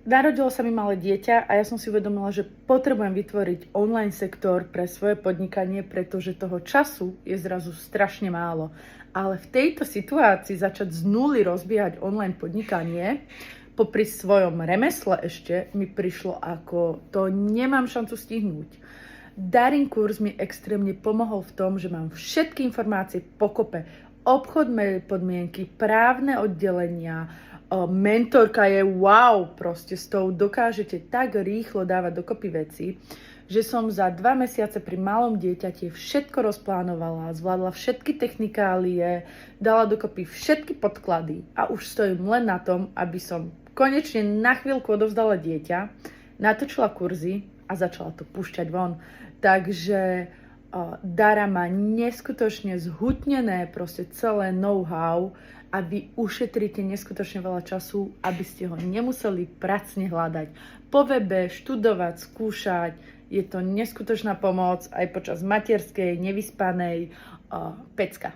Narodilo sa mi malé dieťa a ja som si uvedomila, že potrebujem vytvoriť online sektor pre svoje podnikanie, pretože toho času je zrazu strašne málo. Ale v tejto situácii začať z nuly rozbiehať online podnikanie, popri svojom remesle ešte, mi prišlo ako to nemám šancu stihnúť. Darin kurz mi extrémne pomohol v tom, že mám všetky informácie pokope, obchodné podmienky, právne oddelenia, mentorka je wow, proste s tou dokážete tak rýchlo dávať dokopy veci, že som za 2 mesiace pri malom dieťati všetko rozplánovala, zvládla všetky technikálie, dala dokopy všetky podklady a už stojím len na tom, aby som konečne na chvíľku odovzdala dieťa, natočila kurzy a začala to púšťať von. Takže Dara má neskutočne zhutnené proste celé know-how a vy ušetríte neskutočne veľa času, aby ste ho nemuseli pracne hľadať. Po webe študovať, skúšať, je to neskutočná pomoc aj počas materskej, nevyspanej, pecka.